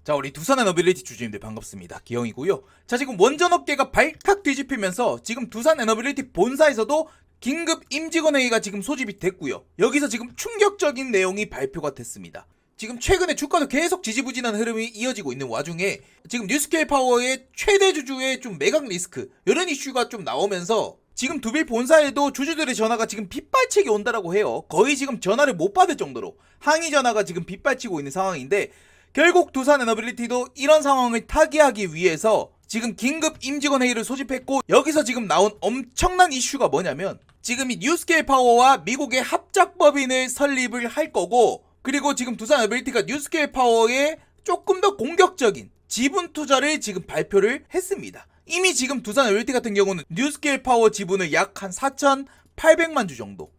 자, 우리 두산 에너빌리티 주주님들 반갑습니다. 기영이고요. 자, 지금 원전 업계가 발칵 뒤집히면서 지금 두산 에너빌리티 본사에서도 긴급 임직원 회의가 지금 소집이 됐고요. 여기서 지금 충격적인 내용이 발표가 됐습니다. 지금 최근에 주가도 계속 지지부진한 흐름이 이어지고 있는 와중에 지금 뉴스케일 파워의 최대 주주의 좀 매각 리스크 이런 이슈가 좀 나오면서 지금 두빌 본사에도 주주들의 전화가 지금 빗발치기 온다라고 해요. 거의 지금 전화를 못 받을 정도로 항의 전화가 지금 빗발치고 있는 상황인데, 결국 두산 에너빌리티도 이런 상황을 타개하기 위해서 지금 긴급 임직원 회의를 소집했고, 여기서 지금 나온 엄청난 이슈가 뭐냐면 지금 이 뉴스케일 파워와 미국의 합작법인을 설립을 할 거고, 그리고 지금 두산 에너빌리티가 뉴스케일 파워에 조금 더 공격적인 지분 투자를 지금 발표를 했습니다. 이미 지금 두산 에너빌리티 같은 경우는 뉴스케일 파워 지분을 약 한 4,800만 주 정도,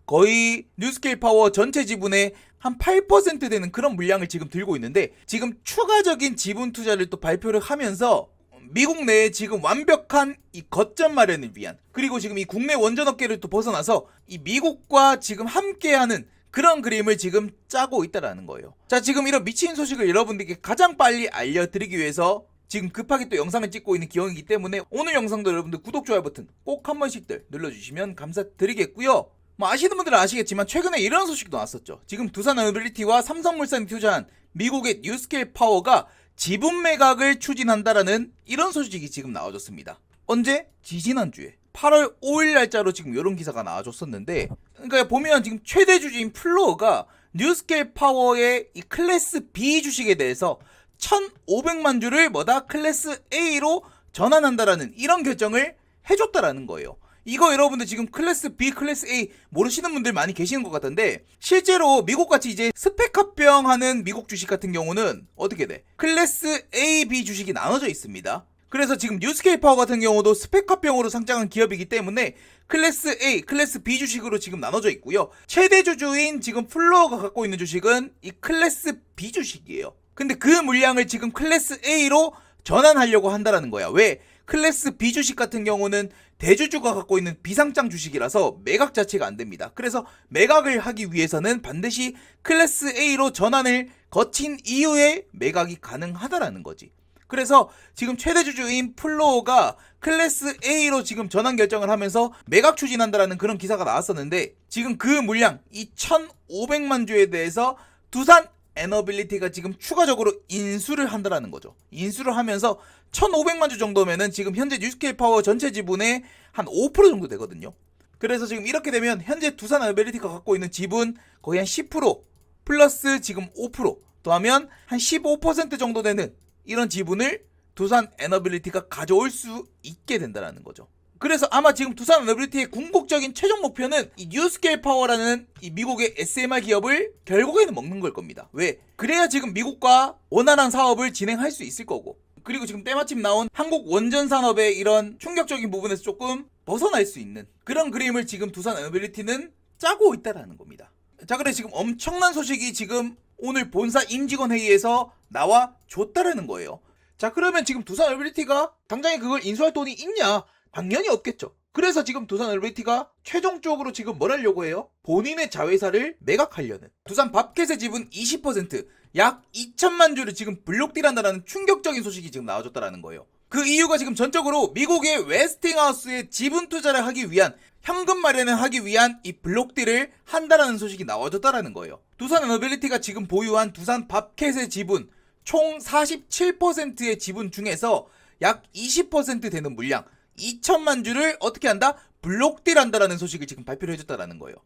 거의 뉴스케일 파워 전체 지분의 한 8% 되는 그런 물량을 지금 들고 있는데, 지금 추가적인 지분 투자를 또 발표를 하면서 미국 내에 지금 완벽한 이 거점 마련을 위한, 그리고 지금 이 국내 원전 업계를 또 벗어나서 이 미국과 지금 함께하는 그런 그림을 지금 짜고 있다라는 거예요. 자, 지금 이런 미친 소식을 여러분들께 가장 빨리 알려드리기 위해서 지금 급하게 또 영상을 찍고 있는 기영이기 때문에 오늘 영상도 여러분들 구독, 좋아요 버튼 꼭 한 번씩들 눌러주시면 감사드리겠고요. 뭐 아시는 분들은 아시겠지만 최근에 이런 소식도 나왔었죠. 지금 두산 에너빌리티와 삼성물산이 투자한 미국의 뉴스케일 파워가 지분 매각을 추진한다라는 이런 소식이 지금 나와줬습니다. 언제? 지지난주에 8월 5일 날짜로 지금 이런 기사가 나와줬었는데, 그러니까 보면 지금 최대 주주인 플로어가 뉴스케일 파워의 이 클래스 B 주식에 대해서 1,500만 주를 클래스 A로 전환한다라는 이런 결정을 해줬다라는 거예요. 이거 여러분들 지금 클래스 B, 클래스 A 모르시는 분들 많이 계시는 것 같은데, 실제로 미국같이 이제 스펙 합병하는 미국 주식 같은 경우는 어떻게 돼? 클래스 A, B 주식이 나눠져 있습니다. 그래서 지금 뉴스케일 파워 같은 경우도 스펙 합병으로 상장한 기업이기 때문에 클래스 A, 클래스 B 주식으로 지금 나눠져 있고요. 최대 주주인 지금 플로어가 갖고 있는 주식은 이 클래스 B 주식이에요. 근데 그 물량을 지금 클래스 A로 전환하려고 한다라는 거야. 왜? 클래스 B 주식 같은 경우는 대주주가 갖고 있는 비상장 주식이라서 매각 자체가 안 됩니다. 그래서 매각을 하기 위해서는 반드시 클래스 A로 전환을 거친 이후에 매각이 가능하다라는 거지. 그래서 지금 최대 주주인 플로어가 클래스 A로 지금 전환 결정을 하면서 매각 추진한다라는 그런 기사가 나왔었는데, 지금 그 물량 2,500만 주에 대해서 두산 에너빌리티가 지금 추가적으로 인수를 한다라는 거죠. 인수를 하면서 1,500만 주 정도면은 지금 현재 뉴스케일 파워 전체 지분의 한 5% 정도 되거든요. 그래서 지금 이렇게 되면 현재 두산 에너빌리티가 갖고 있는 지분 거의 한 10% 플러스 지금 5% 더하면 한 15% 정도 되는 이런 지분을 두산 에너빌리티가 가져올 수 있게 된다는 거죠. 그래서 아마 지금 두산 에너빌리티의 궁극적인 최종 목표는 이 뉴스케일 파워라는 이 미국의 SMR 기업을 결국에는 먹는 걸 겁니다. 왜? 그래야 지금 미국과 원활한 사업을 진행할 수 있을 거고, 그리고 지금 때마침 나온 한국 원전 산업의 이런 충격적인 부분에서 조금 벗어날 수 있는 그런 그림을 지금 두산 에너빌리티는 짜고 있다라는 겁니다. 자, 그래 지금 엄청난 소식이 지금 오늘 본사 임직원 회의에서 나와 줬다라는 거예요. 자, 그러면 지금 두산 에너빌리티가 당장에 그걸 인수할 돈이 있냐? 당연히 없겠죠. 그래서 지금 두산 에너빌리티가 최종적으로 지금 뭘 하려고 해요? 본인의 자회사를 매각하려는, 두산 밥켓의 지분 20%, 약 2천만 주를 지금 블록딜한다는 충격적인 소식이 지금 나와줬다라는 거예요. 그 이유가 지금 전적으로 미국의 웨스팅하우스에 지분 투자를 하기 위한, 현금 마련을 하기 위한 이 블록딜을 한다라는 소식이 나와줬다라는 거예요. 두산 에너빌리티가 지금 보유한 두산 밥켓의 지분 총 47%의 지분 중에서 약 20% 되는 물량 2천만 주를 어떻게 한다? 블록딜 한다라는 소식을 지금 발표를 해줬다라는 거예요.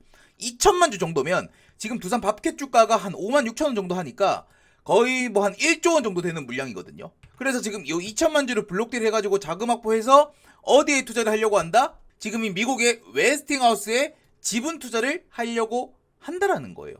2천만 주 정도면 지금 두산 밥켓 주가가 한 5만 6천 원 정도 하니까 거의 뭐 한 1조 원 정도 되는 물량이거든요. 그래서 지금 이 2천만 주를 블록딜 해가지고 자금 확보해서 어디에 투자를 하려고 한다? 지금 이 미국의 웨스팅하우스에 지분 투자를 하려고 한다라는 거예요.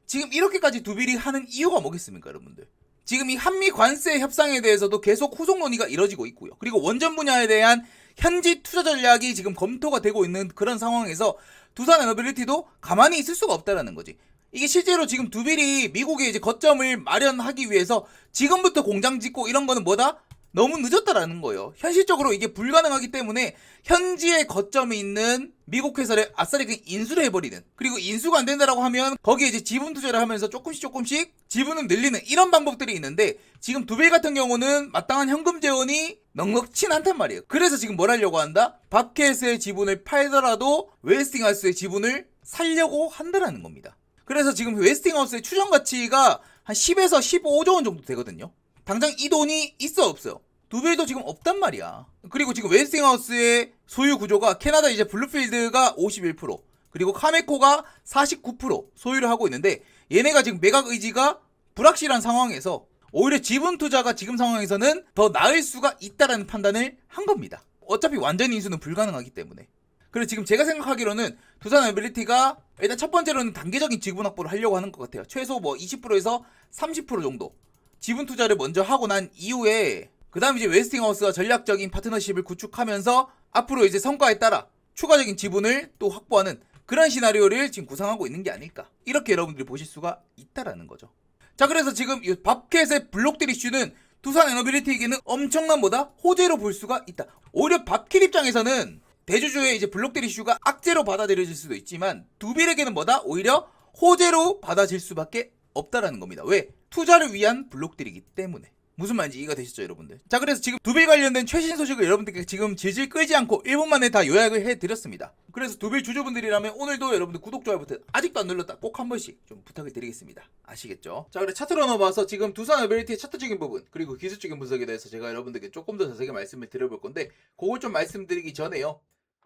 지금 이렇게까지 두빌이 하는 이유가 뭐겠습니까, 여러분들? 지금 이 한미 관세 협상에 대해서도 계속 후속 논의가 이뤄지고 있고요. 그리고 원전 분야에 대한 현지 투자 전략이 지금 검토가 되고 있는 그런 상황에서 두산 에너빌리티도 가만히 있을 수가 없다라는 거지. 이게 실제로 지금 두빌이 미국에 이제 거점을 마련하기 위해서 지금부터 공장 짓고 이런 거는 뭐다? 너무 늦었다라는 거예요. 현실적으로 이게 불가능하기 때문에 현지에 거점이 있는 미국 회사를 아싸리 그냥 인수를 해버리는, 그리고 인수가 안 된다라고 하면 거기에 이제 지분 투자를 하면서 조금씩 지분을 늘리는 이런 방법들이 있는데, 지금 두빌 같은 경우는 마땅한 현금 재원이 넉넉진 않단 말이에요. 그래서 지금 뭘 하려고 한다? 바켓의 지분을 팔더라도 웨스팅하우스의 지분을 살려고 한다라는 겁니다. 그래서 지금 웨스팅하우스의 추정 가치가 한 10에서 15조 원 정도 되거든요. 당장 이 돈이 있어 없어요? 두빌도 지금 없단 말이야. 그리고 지금 웨스팅하우스의 소유 구조가 캐나다 이제 블루필드가 51%, 그리고 카메코가 49% 소유를 하고 있는데, 얘네가 지금 매각 의지가 불확실한 상황에서 오히려 지분 투자가 지금 상황에서는 더 나을 수가 있다라는 판단을 한 겁니다. 어차피 완전 인수는 불가능하기 때문에. 그래서 지금 제가 생각하기로는 두산 에너빌리티가 일단 첫 번째로는 단계적인 지분 확보를 하려고 하는 것 같아요. 최소 뭐 20%에서 30% 정도 지분 투자를 먼저 하고 난 이후에, 그 다음 이제 웨스팅하우스와 전략적인 파트너십을 구축하면서 앞으로 이제 성과에 따라 추가적인 지분을 또 확보하는 그런 시나리오를 지금 구상하고 있는 게 아닐까, 이렇게 여러분들이 보실 수가 있다라는 거죠. 자, 그래서 지금 이 밥캣의 블록딜 이슈는 두산 에너빌리티에게는 엄청난 호재로 볼 수가 있다. 오히려 밥캣 입장에서는 대주주의 이제 블록딜 이슈가 악재로 받아들여질 수도 있지만, 두빌에게는 오히려 호재로 받아질 수밖에 없다라는 겁니다. 왜? 투자를 위한 블록딜이기 때문에. 무슨 말인지 이해가 되시죠, 여러분들? 자, 그래서 지금 두빌 관련된 최신 소식을 여러분들께 지금 질질 끌지 않고 1분 만에 다 요약을 해드렸습니다. 그래서 두빌 주주분들이라면 오늘도 여러분들 구독, 좋아요 버튼 아직도 안 눌렀다 꼭 한 번씩 좀 부탁을 드리겠습니다. 아시겠죠? 자, 그래 차트로 넘어와서 지금 두산 에너빌리티의 차트적인 부분 그리고 기술적인 분석에 대해서 제가 여러분들께 조금 더 자세하게 말씀을 드려볼 건데, 그걸 좀 말씀드리기 전에요.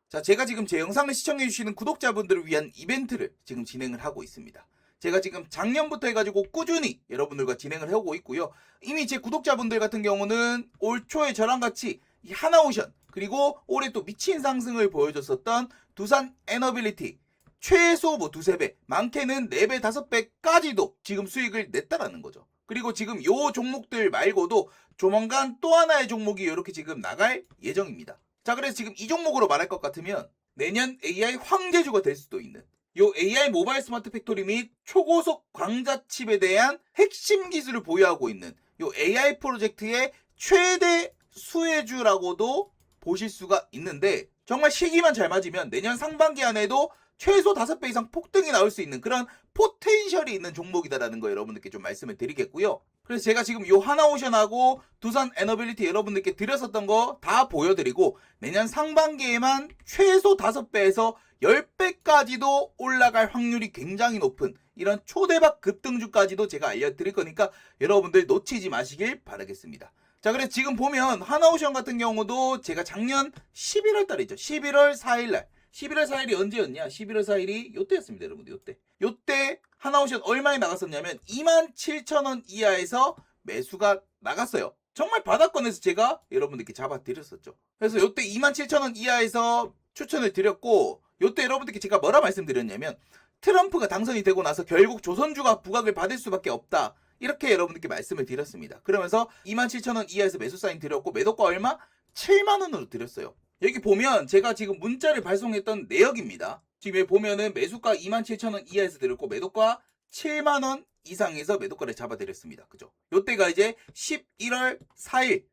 자, 제가 지금 제 영상을 시청해주시는 구독자분들을 위한 이벤트를 지금 진행을 하고 있습니다. 제가 지금 작년부터 해가지고 꾸준히 여러분들과 진행을 해오고 있고요. 이미 제 구독자분들 같은 경우는 올 초에 저랑 같이 이 하나오션, 그리고 올해 또 미친 상승을 보여줬었던 두산 에너빌리티 최소 뭐 두세 배, 많게는 4배, 5배까지도 지금 수익을 냈다라는 거죠. 그리고 지금 요 종목들 말고도 조만간 또 하나의 종목이 이렇게 지금 나갈 예정입니다. 자, 그래서 지금 이 종목으로 말할 것 같으면 내년 AI 황제주가 될 수도 있는 요 AI 모바일 스마트 팩토리 및 초고속 광자 칩에 대한 핵심 기술을 보유하고 있는 요 AI 프로젝트의 최대 수혜주라고도 보실 수가 있는데, 정말 시기만 잘 맞으면 내년 상반기 안에도 최소 5배 이상 폭등이 나올 수 있는 그런 포텐셜이 있는 종목이다라는 거 여러분들께 좀 말씀을 드리겠고요. 그래서 제가 지금 요 하나오션하고 두산 에너빌리티 여러분들께 드렸었던 거 다 보여드리고, 내년 상반기에만 최소 5배에서 10배까지도 올라갈 확률이 굉장히 높은 이런 초대박 급등주까지도 제가 알려드릴 거니까 여러분들 놓치지 마시길 바라겠습니다. 자, 그래서 지금 보면 하나오션 같은 경우도 제가 작년 11월 달이죠. 11월 4일날 11월 4일이 언제였냐? 11월 4일이 요때였습니다, 여러분들. 요때 하나오션 얼마에 나갔었냐면 27,000원 이하에서 매수가 나갔어요. 정말 바닥권에서 제가 여러분들께 잡아드렸었죠. 그래서 요때 27,000원 이하에서 추천을 드렸고, 요때 여러분들께 제가 뭐라 말씀드렸냐면, 트럼프가 당선이 되고 나서 결국 조선주가 부각을 받을 수밖에 없다, 이렇게 여러분들께 말씀을 드렸습니다. 그러면서 27,000원 이하에서 매수 사인 드렸고, 매도가 얼마? 7만원으로 드렸어요. 여기 보면 제가 지금 문자를 발송했던 내역입니다. 지금 여기 보면은 매수가 27,000원 이하에서 드렸고, 매도가 7만원 이상에서 매도가를 잡아드렸습니다. 그죠? 요때가 이제 11월 4일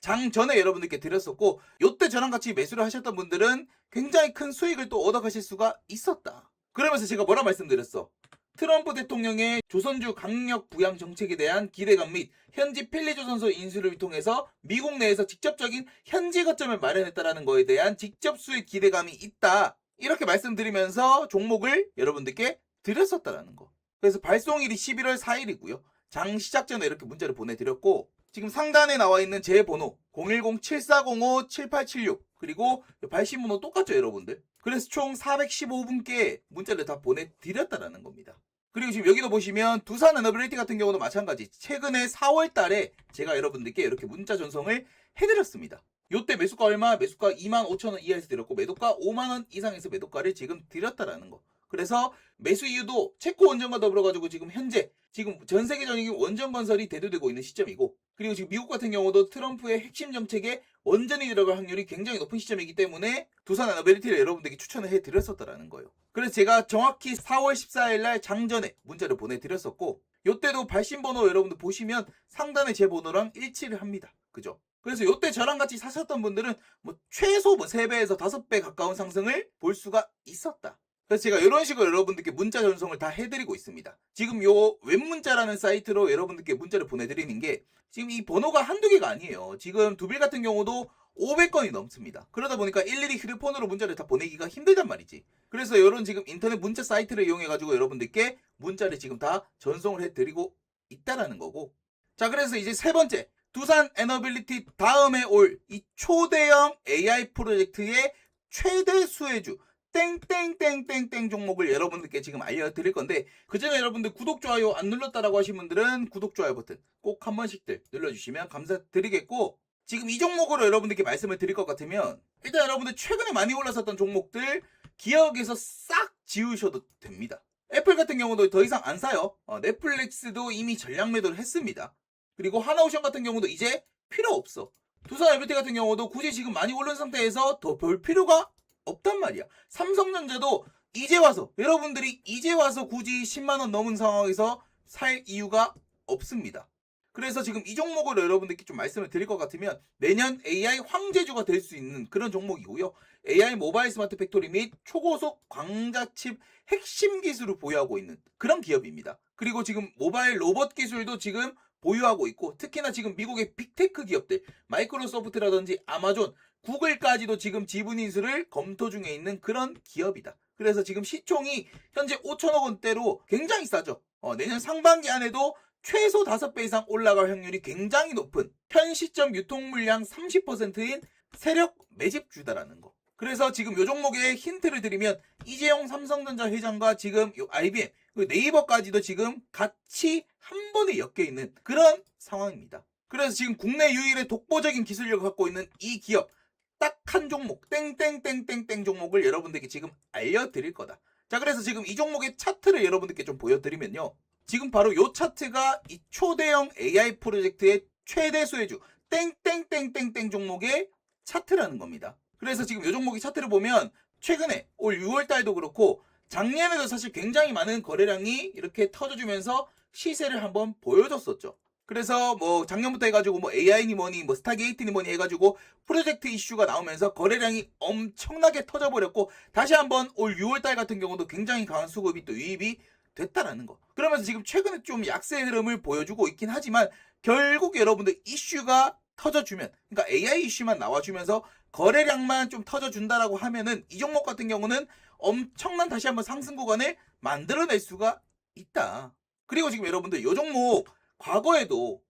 장 전에 여러분들께 드렸었고, 요때 저랑 같이 매수를 하셨던 분들은 굉장히 큰 수익을 또 얻어가실 수가 있었다. 그러면서 제가 뭐라 말씀드렸어? 트럼프 대통령의 조선주 강력 부양 정책에 대한 기대감 및 현지 펠리조선소 인수를 통해서 미국 내에서 직접적인 현지 거점을 마련했다라는 거에 대한 직접 수익 기대감이 있다, 이렇게 말씀드리면서 종목을 여러분들께 드렸었다라는 거. 그래서 발송일이 11월 4일이고요. 장 시작 전에 이렇게 문자를 보내드렸고, 지금 상단에 나와 있는 제 번호 010-7405-7876 그리고 발신번호 똑같죠, 여러분들? 그래서 총 415분께 문자를 다 보내드렸다라는 겁니다. 그리고 지금 여기도 보시면 두산 에너빌리티 같은 경우도 마찬가지, 최근에 4월 달에 제가 여러분들께 이렇게 문자 전송을 해드렸습니다. 요때 매수가 얼마? 매수가 25,000원 이하에서 드렸고, 매도가 5만원 이상에서 매도가를 지금 드렸다라는 거. 그래서 매수 이유도 체코 원전과 더불어가지고 지금 현재 지금 전 세계적인 원전 건설이 대두되고 있는 시점이고, 그리고 지금 미국 같은 경우도 트럼프의 핵심 정책에 원전이 들어갈 확률이 굉장히 높은 시점이기 때문에 두산 에너빌리티를 여러분들께 추천을 해드렸었다라는 거예요. 그래서 제가 정확히 4월 14일 날 장전에 문자를 보내드렸었고, 요때도 발신번호 여러분들 보시면 상단에 제 번호랑 일치를 합니다. 그죠? 그래서 요때 저랑 같이 사셨던 분들은 뭐 최소 뭐 3배에서 5배 가까운 상승을 볼 수가 있었다. 그래서 제가 이런 식으로 여러분들께 문자 전송을 다 해드리고 있습니다. 지금 요 웹문자라는 사이트로 여러분들께 문자를 보내드리는 게 지금 이 번호가 한두 개가 아니에요. 지금 두빌 같은 경우도 500건이 넘습니다. 그러다 보니까 일일이 휴대폰으로 문자를 다 보내기가 힘들단 말이지. 그래서 이런 지금 인터넷 문자 사이트를 이용해가지고 여러분들께 문자를 지금 다 전송을 해드리고 있다라는 거고. 자, 그래서 이제 세 번째. 두산 에너빌리티 다음에 올 이 초대형 AI 프로젝트의 최대 수혜주 땡땡땡땡땡 종목을 여러분들께 지금 알려드릴 건데, 그전에 여러분들 구독, 좋아요 안 눌렀다라고 하신 분들은 구독, 좋아요 버튼 꼭 한 번씩들 눌러주시면 감사드리겠고, 지금 이 종목으로 여러분들께 말씀을 드릴 것 같으면 일단 여러분들 최근에 많이 올랐었던 종목들 기억에서 싹 지우셔도 됩니다. 애플 같은 경우도 더 이상 안 사요. 넷플릭스도 이미 전략 매도를 했습니다. 그리고 하나오션 같은 경우도 이제 필요 없어. 두산 에너빌리티 같은 경우도 굳이 지금 많이 오른 상태에서 더 볼 필요가 없단 말이야. 삼성전자도 이제 와서, 여러분들이 이제 와서 굳이 10만원 넘은 상황에서 살 이유가 없습니다. 그래서 지금 이 종목을 여러분들께 좀 말씀을 드릴 것 같으면 내년 AI 황제주가 될 수 있는 그런 종목이고요. AI 모바일 스마트 팩토리 및 초고속 광자칩 핵심 기술을 보유하고 있는 그런 기업입니다. 그리고 지금 모바일 로봇 기술도 지금 보유하고 있고, 특히나 지금 미국의 빅테크 기업들 마이크로소프트라든지 아마존, 구글까지도 지금 지분 인수를 검토 중에 있는 그런 기업이다. 그래서 지금 시총이 현재 5천억 원대로 굉장히 싸죠. 내년 상반기 안에도 최소 5배 이상 올라갈 확률이 굉장히 높은 현 시점 유통 물량 30%인 세력 매집주다라는 거. 그래서 지금 요 종목에 힌트를 드리면 이재용 삼성전자 회장과 지금 요 IBM, 네이버까지도 지금 같이 한 번에 엮여 있는 그런 상황입니다. 그래서 지금 국내 유일의 독보적인 기술력을 갖고 있는 이 기업, 딱 한 종목 땡땡땡땡땡 종목을 여러분들께 지금 알려드릴 거다. 자, 그래서 지금 이 종목의 차트를 여러분들께 좀 보여드리면요, 지금 바로 요 차트가 이 초대형 AI 프로젝트의 최대 수혜주 땡땡땡땡땡 종목의 차트라는 겁니다. 그래서 지금 요 종목의 차트를 보면 최근에 올 6월달도 그렇고 작년에도 사실 굉장히 많은 거래량이 이렇게 터져주면서 시세를 한번 보여줬었죠. 그래서 뭐 작년부터 해가지고 뭐 AI니 뭐니 뭐 스타게이트니 뭐니 해가지고 프로젝트 이슈가 나오면서 거래량이 엄청나게 터져버렸고, 다시 한번 올 6월달 같은 경우도 굉장히 강한 수급이 또 유입이 됐다라는 거. 그러면서 지금 최근에 좀 약세 흐름을 보여주고 있긴 하지만 결국 여러분들 이슈가 터져주면, 그러니까 AI 이슈만 나와주면서 거래량만 좀 터져준다라고 하면은 이 종목 같은 경우는 엄청난 다시 한번 상승 구간을 만들어낼 수가 있다. 그리고 지금 여러분들 이 종목 과거에도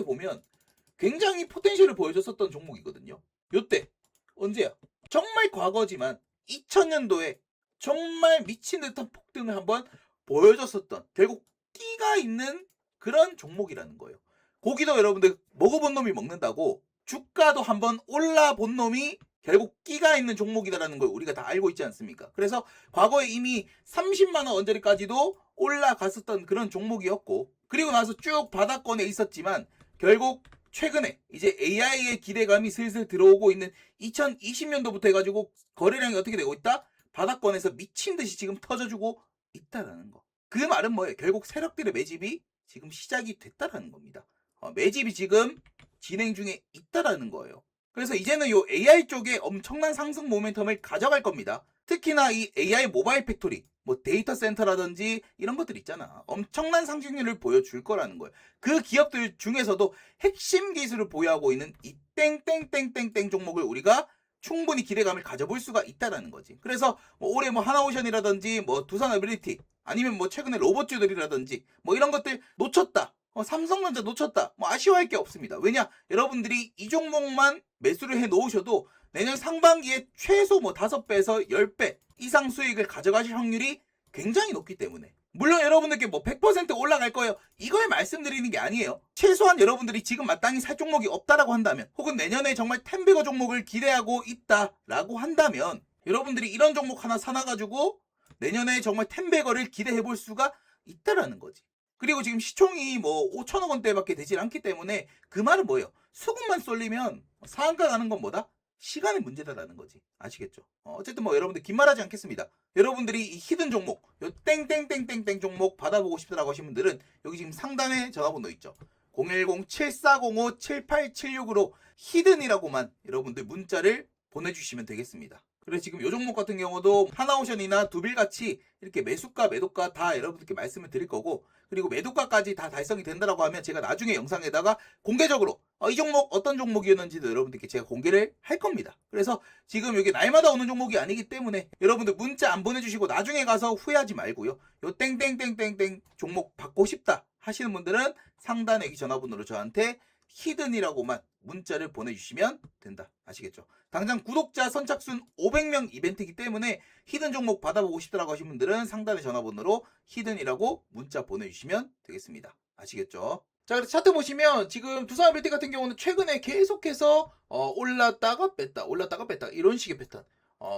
보면 굉장히 포텐셜을 보여줬었던 종목이거든요. 요때 언제야? 정말 과거지만 2000년도에 정말 미친 듯한 폭등을 한번 보여줬었던, 결국 끼가 있는 그런 종목이라는 거예요. 고기도 여러분들 먹어본 놈이 먹는다고 주가도 한번 올라본 놈이 결국 끼가 있는 종목이다라는 걸 우리가 다 알고 있지 않습니까? 그래서 과거에 이미 30만원 언저리까지도 올라갔었던 그런 종목이었고, 그리고 나서 쭉 바닥권에 있었지만 결국 최근에 이제 AI의 기대감이 슬슬 들어오고 있는 2020년도부터 해가지고 거래량이 어떻게 되고 있다? 바닥권에서 미친 듯이 지금 터져주고 있다라는 거. 그 말은 뭐예요? 결국 세력들의 매집이 지금 시작이 됐다라는 겁니다. 매집이 지금 진행 중에 있다라는 거예요. 그래서 이제는 요 AI 쪽에 엄청난 상승 모멘텀을 가져갈 겁니다. 특히나 이 AI 모바일 팩토리, 뭐 데이터 센터라든지 이런 것들 있잖아. 엄청난 상승률을 보여줄 거라는 거예요. 그 기업들 중에서도 핵심 기술을 보유하고 있는 이 땡땡땡땡땡 종목을 우리가 충분히 기대감을 가져볼 수가 있다라는 거지. 그래서 뭐 올해 뭐 하나오션이라든지 뭐 두산 에너빌리티, 아니면 뭐 최근에 로봇주들이라든지 뭐 이런 것들 놓쳤다, 삼성전자 놓쳤다, 뭐 아쉬워할 게 없습니다. 왜냐? 여러분들이 이 종목만 매수를 해 놓으셔도 내년 상반기에 최소 뭐 5배에서 10배 이상 수익을 가져가실 확률이 굉장히 높기 때문에, 물론 여러분들께 뭐 100% 올라갈 거예요, 이걸 말씀드리는 게 아니에요. 최소한 여러분들이 지금 마땅히 살 종목이 없다라고 한다면, 혹은 내년에 정말 텐베거 종목을 기대하고 있다라고 한다면 여러분들이 이런 종목 하나 사놔가지고 내년에 정말 텐베거를 기대해 볼 수가 있다라는 거지. 그리고 지금 시총이 뭐 5천억 원대밖에 되질 않기 때문에 그 말은 뭐예요? 수급만 쏠리면 상한가 가는 건 뭐다? 시간의 문제다라는 거지. 아시겠죠? 어쨌든 뭐 여러분들 긴 말하지 않겠습니다. 여러분들이 이 히든 종목, 요 땡땡땡땡땡 종목 받아보고 싶다라고 하신 분들은 여기 지금 상단에 전화번호 있죠. 010-7405-7876으로 히든이라고만 여러분들 문자를 보내주시면 되겠습니다. 그래서 지금 요 종목 같은 경우도 하나오션이나 두빌같이 이렇게 매수가 매도가 다 여러분들께 말씀을 드릴 거고, 그리고 매도가까지 다 달성이 된다라고 하면 제가 나중에 영상에다가 공개적으로 이 종목 어떤 종목이었는지도 여러분들께 제가 공개를 할 겁니다. 그래서 지금 이게 날마다 오는 종목이 아니기 때문에 여러분들 문자 안 보내주시고 나중에 가서 후회하지 말고요. 요 땡땡땡땡땡 종목 받고 싶다 하시는 분들은 상단에 이 전화번호로 저한테 히든이라고만 문자를 보내주시면 된다. 아시겠죠? 당장 구독자 선착순 500명 이벤트이기 때문에 히든 종목 받아보고 싶다라고 하신 분들은 상단의 전화번호로 히든이라고 문자 보내주시면 되겠습니다. 아시겠죠? 자, 그래서 차트 보시면 지금 두산벨트 같은 경우는 최근에 계속해서 올랐다가 뺐다 올랐다가 뺐다 이런 식의 패턴,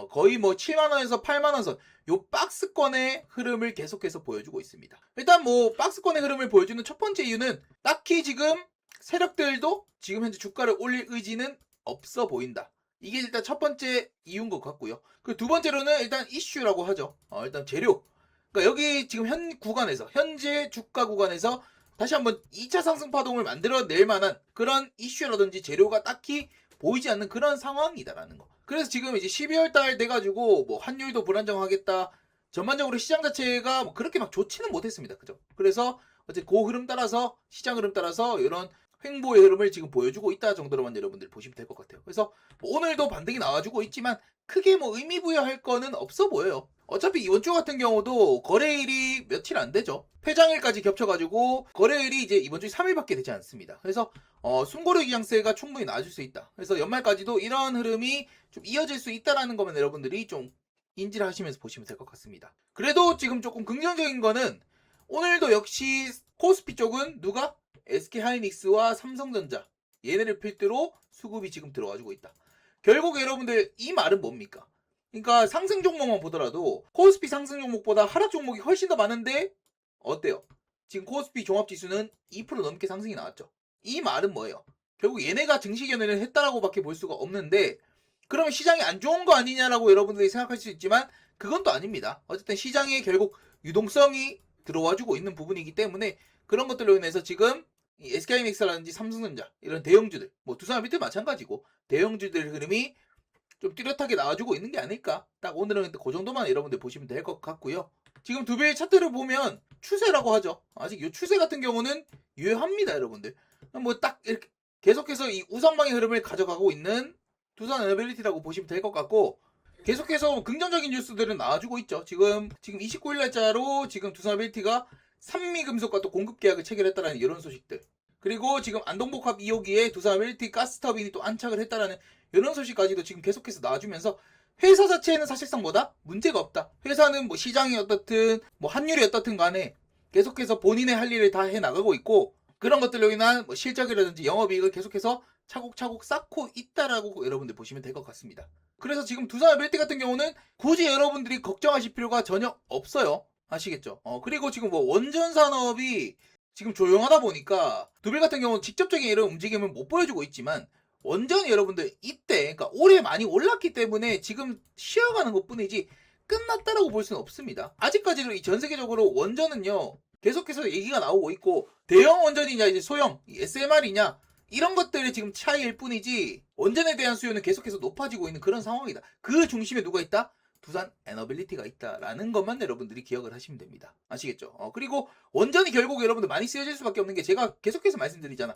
거의 뭐 7만원에서 8만원 선 요 박스권의 흐름을 계속해서 보여주고 있습니다. 일단 뭐 박스권의 흐름을 보여주는 첫 번째 이유는 딱히 지금 세력들도 지금 현재 주가를 올릴 의지는 없어 보인다. 이게 일단 첫 번째 이유인 것 같고요. 그 두 번째로는 일단 이슈라고 하죠. 일단 재료. 그러니까 여기 지금 현재 주가 구간에서 다시 한번 2차 상승 파동을 만들어낼 만한 그런 이슈라든지 재료가 딱히 보이지 않는 그런 상황이다라는 거. 그래서 지금 이제 12월 달 돼가지고 뭐 환율도 불안정하겠다. 전반적으로 시장 자체가 뭐 그렇게 막 좋지는 못했습니다. 그죠? 그래서 어쨌든 그 흐름 따라서 시장 흐름 따라서 이런 횡보의 흐름을 지금 보여주고 있다 정도로만 여러분들 보시면 될 것 같아요. 그래서 뭐 오늘도 반등이 나와주고 있지만 크게 뭐 의미 부여할 거는 없어 보여요. 어차피 이번 주 같은 경우도 거래일이 며칠 안 되죠. 폐장일까지 겹쳐가지고 거래일이 이제 이번 주 3일밖에 되지 않습니다. 그래서 숨고르기 장세가 충분히 나와줄 수 있다. 그래서 연말까지도 이런 흐름이 좀 이어질 수 있다라는 거면 여러분들이 좀 인지를 하시면서 보시면 될 것 같습니다. 그래도 지금 조금 긍정적인 거는 오늘도 역시 코스피 쪽은 누가? SK하이닉스와 삼성전자 얘네를 필두로 수급이 지금 들어와주고 있다. 결국 여러분들 이 말은 뭡니까? 그러니까 상승 종목만 보더라도 코스피 상승 종목보다 하락 종목이 훨씬 더 많은데 어때요? 지금 코스피 종합지수는 2% 넘게 상승이 나왔죠. 이 말은 뭐예요? 결국 얘네가 증시견해를 했다라고 밖에 볼 수가 없는데, 그러면 시장이 안 좋은 거 아니냐라고 여러분들이 생각할 수 있지만 그건 또 아닙니다. 어쨌든 시장에 결국 유동성이 들어와주고 있는 부분이기 때문에 그런 것들로 인해서 지금 이 SK하이닉스라든지 삼성전자 이런 대형주들, 뭐 두산하이닉스 마찬가지고 대형주들 흐름이 좀 뚜렷하게 나와주고 있는 게 아닐까. 딱 오늘은 그 정도만 여러분들 보시면 될 것 같고요. 지금 두 배의 차트를 보면 추세라고 하죠. 아직 이 추세 같은 경우는 유효합니다, 여러분들. 뭐 딱 이렇게 계속해서 이 우상방의 흐름을 가져가고 있는 두산에너빌리티라고 보시면 될 것 같고, 계속해서 긍정적인 뉴스들은 나와주고 있죠. 지금 29일 날짜로 지금 두산에너빌리티가 산미금속과 또 공급 계약을 체결했다라는 이런 소식들, 그리고 지금 안동복합 2호기에 두산에너빌리티 가스터빈이 또 안착을 했다라는 이런 소식까지도 지금 계속해서 나와주면서 회사 자체는 사실상 뭐다? 문제가 없다. 회사는 뭐 시장이 어떻든 뭐 환율이 어떻든 간에 계속해서 본인의 할 일을 다 해나가고 있고, 그런 것들로 인한 뭐 실적이라든지 영업이익을 계속해서 차곡차곡 쌓고 있다라고 여러분들 보시면 될 것 같습니다. 그래서 지금 두산에너빌리티 같은 경우는 굳이 여러분들이 걱정하실 필요가 전혀 없어요. 아시겠죠? 그리고 지금 뭐 원전 산업이 지금 조용하다 보니까 두빌 같은 경우는 직접적인 이런 움직임을 못 보여주고 있지만, 원전이 여러분들 이때 그러니까 올해 많이 올랐기 때문에 지금 쉬어가는 것 뿐이지 끝났다라고 볼 수는 없습니다. 아직까지도 이 전 세계적으로 원전은요 계속해서 얘기가 나오고 있고, 대형 원전이냐 이제 소형 SMR이냐 이런 것들이 지금 차이일 뿐이지 원전에 대한 수요는 계속해서 높아지고 있는 그런 상황이다. 그 중심에 누가 있다? 두산에너빌리티가 있다라는 것만 여러분들이 기억을 하시면 됩니다. 아시겠죠? 그리고 원전이 결국 여러분들 많이 쓰여질 수밖에 없는 게 제가 계속해서 말씀드리잖아.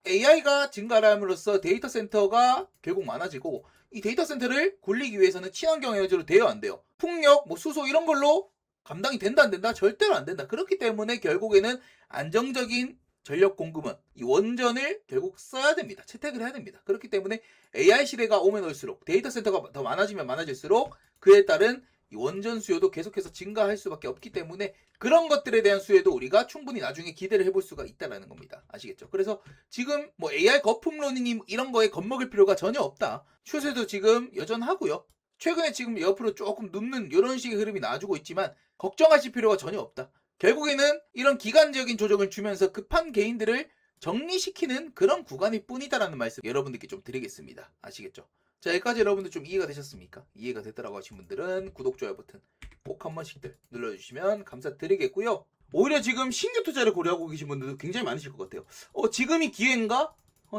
AI가 증가함으로써 데이터 센터가 결국 많아지고, 이 데이터 센터를 굴리기 위해서는 친환경 에너지로 돼야 안 돼요. 풍력, 뭐 수소 이런 걸로 감당이 된다 안 된다? 절대로 안 된다. 그렇기 때문에 결국에는 안정적인 전력 공급은 이 원전을 결국 써야 됩니다. 채택을 해야 됩니다. 그렇기 때문에 AI 시대가 오면 올수록 데이터 센터가 더 많아지면 많아질수록 그에 따른 이 원전 수요도 계속해서 증가할 수밖에 없기 때문에 그런 것들에 대한 수요도 우리가 충분히 나중에 기대를 해볼 수가 있다라는 겁니다. 아시겠죠? 그래서 지금 뭐 AI 거품론이니 이런 거에 겁먹을 필요가 전혀 없다. 추세도 지금 여전하고요. 최근에 지금 옆으로 조금 눕는 이런 식의 흐름이 나와주고 있지만 걱정하실 필요가 전혀 없다. 결국에는 이런 기간적인 조정을 주면서 급한 개인들을 정리시키는 그런 구간일 뿐이다라는 말씀 여러분들께 좀 드리겠습니다. 아시겠죠? 자, 여기까지 여러분들 좀 이해가 되셨습니까? 이해가 됐다라고 하신 분들은 구독, 좋아요 버튼 꼭 한 번씩들 눌러주시면 감사드리겠고요. 오히려 지금 신규 투자를 고려하고 계신 분들도 굉장히 많으실 것 같아요. 지금이 기회인가?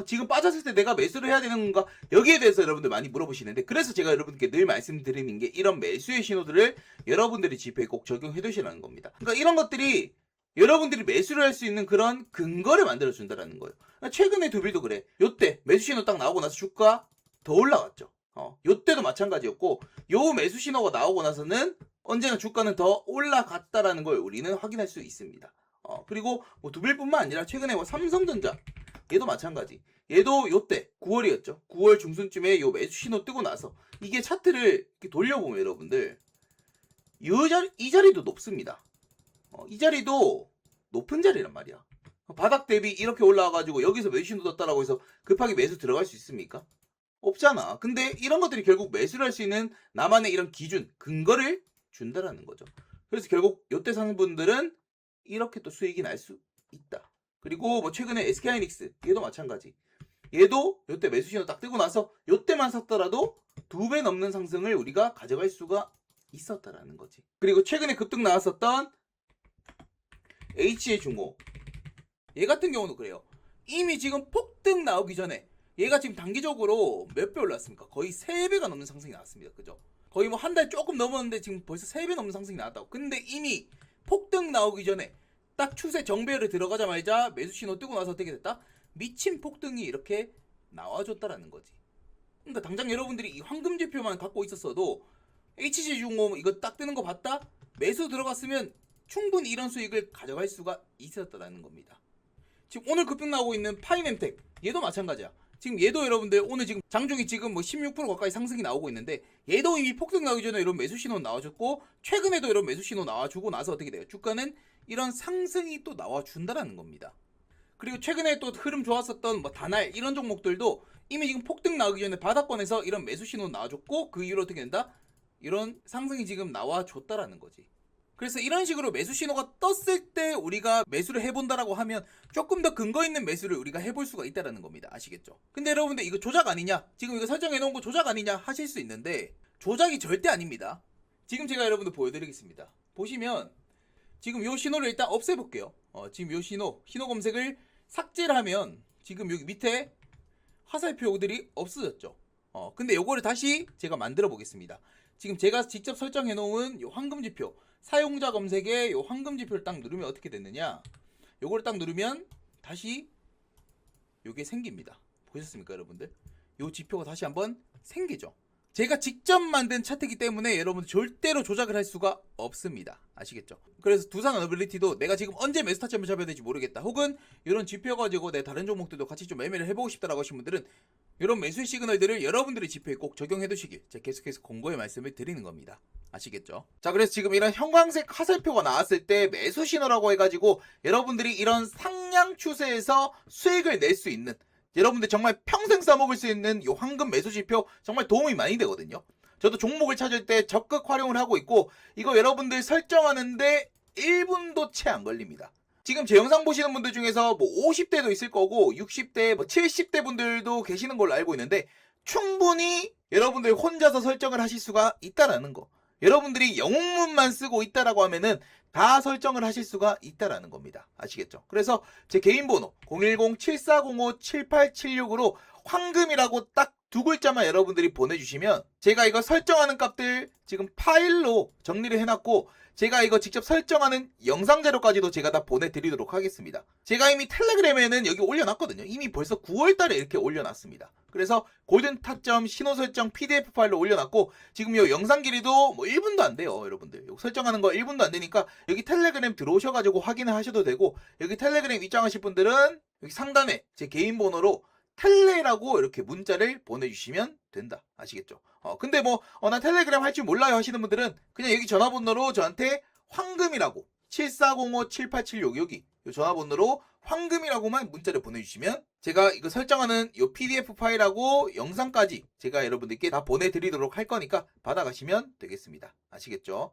지금 빠졌을 때 내가 매수를 해야 되는 건가? 여기에 대해서 여러분들 많이 물어보시는데, 그래서 제가 여러분께 늘 말씀드리는 게 이런 매수의 신호들을 여러분들이 지표에 꼭 적용해 두시라는 겁니다. 그러니까 이런 것들이 여러분들이 매수를 할 수 있는 그런 근거를 만들어 준다라는 거예요. 최근에 두빌도 그래. 요때 매수 신호 딱 나오고 나서 주가 더 올라갔죠. 요때도 마찬가지였고, 요 매수 신호가 나오고 나서는 언제나 주가는 더 올라갔다라는 걸 우리는 확인할 수 있습니다. 그리고 뭐 두빌뿐만 아니라 최근에 뭐 삼성전자 얘도 마찬가지. 얘도 요때 9월이었죠. 9월 중순쯤에 요 매수 신호 뜨고 나서 이게 차트를 이렇게 돌려보면 여러분들 이 자리도 높습니다. 이 자리도 높은 자리란 말이야. 바닥 대비 이렇게 올라와가지고 여기서 매수 신호 떴다라고 해서 급하게 매수 들어갈 수 있습니까? 없잖아. 근데 이런 것들이 결국 매수를 할 수 있는 나만의 이런 기준, 근거를 준다라는 거죠. 그래서 결국 요때 사는 분들은 이렇게 또 수익이 날 수 있다. 그리고 뭐 최근에 SK하이닉스 얘도 마찬가지. 얘도 요때 매수 신호 딱 뜨고 나서 요때만 샀더라도 2배 넘는 상승을 우리가 가져갈 수가 있었다라는 거지. 그리고 최근에 급등 나왔었던 HJ중공 얘 같은 경우도 그래요. 이미 지금 폭등 나오기 전에 얘가 지금 단기적으로 몇 배 올랐습니까? 거의 3배가 넘는 상승이 나왔습니다. 그죠? 거의 뭐 한 달 조금 넘었는데 지금 벌써 3배 넘는 상승이 나왔다고. 근데 이미 폭등 나오기 전에 딱 추세 정배열에 들어가자마자 매수 신호 뜨고 나서 어떻게 됐다? 미친 폭등이 이렇게 나와줬다라는 거지. 그러니까 당장 여러분들이 이 황금 지표만 갖고 있었어도 HJ중공 이거 딱 뜨는 거 봤다? 매수 들어갔으면 충분히 이런 수익을 가져갈 수가 있었다라는 겁니다. 지금 오늘 급등 나오고 있는 파이낸텍 얘도 마찬가지야. 지금 얘도 여러분들 오늘 지금 장중이 지금 뭐 16% 가까이 상승이 나오고 있는데 얘도 이미 폭등 나오기 전에 이런 매수 신호 나와줬고 최근에도 이런 매수 신호 나와주고 나서 어떻게 돼요? 주가는 이런 상승이 또 나와준다라는 겁니다. 그리고 최근에 또 흐름 좋았었던 뭐 다날 이런 종목들도 이미 지금 폭등 나오기 전에 바닥권에서 이런 매수 신호 나와줬고 그 이후로 어떻게 된다? 이런 상승이 지금 나와줬다라는 거지. 그래서 이런 식으로 매수 신호가 떴을 때 우리가 매수를 해본다라고 하면 조금 더 근거 있는 매수를 우리가 해볼 수가 있다라는 겁니다. 아시겠죠? 근데 여러분들 이거 조작 아니냐? 지금 이거 설정해 놓은 거 조작 아니냐? 하실 수 있는데 조작이 절대 아닙니다. 지금 제가 여러분들 보여드리겠습니다. 보시면 지금 요 신호를 일단 없애볼게요. 지금 요 신호 검색을 삭제를 하면 지금 여기 밑에 화살표들이 없어졌죠. 근데 요거를 다시 제가 만들어 보겠습니다. 지금 제가 직접 설정해 놓은 요 황금지표 사용자 검색에 요 황금지표를 딱 누르면 어떻게 됐느냐, 요거를 딱 누르면 다시 요게 생깁니다. 보셨습니까 여러분들? 요 지표가 다시 한번 생기죠. 제가 직접 만든 차트이기 때문에 여러분 절대로 조작을 할 수가 없습니다. 아시겠죠? 그래서 두산 어너빌리티도 내가 지금 언제 매수 타점을 잡아야 될지 모르겠다, 혹은 이런 지표 가지고 내 다른 종목들도 같이 좀 매매를 해보고 싶다라고 하신 분들은 이런 매수의 시그널들을 여러분들의 지표에 꼭 적용해 두시길 제가 계속해서 공고의 말씀을 드리는 겁니다. 아시겠죠? 자, 그래서 지금 이런 형광색 화살표가 나왔을 때 매수 신호라고 해가지고 여러분들이 이런 상향 추세에서 수익을 낼 수 있는, 여러분들 정말 평생 써먹을 수 있는 이 황금 매수 지표 정말 도움이 많이 되거든요. 저도 종목을 찾을 때 적극 활용을 하고 있고 이거 여러분들 설정하는데 1분도 채 안 걸립니다. 지금 제 영상 보시는 분들 중에서 뭐 50대도 있을 거고 60대, 뭐 70대 분들도 계시는 걸로 알고 있는데 충분히 여러분들 혼자서 설정을 하실 수가 있다라는 거. 여러분들이 영웅문만 쓰고 있다라고 하면은 다 설정을 하실 수가 있다라는 겁니다. 아시겠죠? 그래서 제 개인 번호 010-7405-7876으로 황금이라고 딱 두 글자만 여러분들이 보내주시면 제가 이거 설정하는 값들 지금 파일로 정리를 해놨고 제가 이거 직접 설정하는 영상 자료까지도 제가 다 보내드리도록 하겠습니다. 제가 이미 텔레그램에는 여기 올려놨거든요. 이미 벌써 9월달에 이렇게 올려놨습니다. 그래서 골든 타점 신호 설정 PDF 파일로 올려놨고 지금 이 영상 길이도 뭐 1분도 안 돼요. 여러분들 이거 설정하는 거 1분도 안 되니까 여기 텔레그램 들어오셔가지고 확인을 하셔도 되고, 여기 텔레그램 입장하실 분들은 여기 상단에 제 개인 번호로 텔레라고 이렇게 문자를 보내주시면 된다. 아시겠죠? 근데 뭐 나 텔레그램 할 줄 몰라요 하시는 분들은 그냥 여기 전화번호로 저한테 황금이라고 7405-7876 여기 이 전화번호로 황금이라고만 문자를 보내주시면 제가 이거 설정하는 이 PDF 파일하고 영상까지 제가 여러분들께 다 보내드리도록 할 거니까 받아가시면 되겠습니다. 아시겠죠?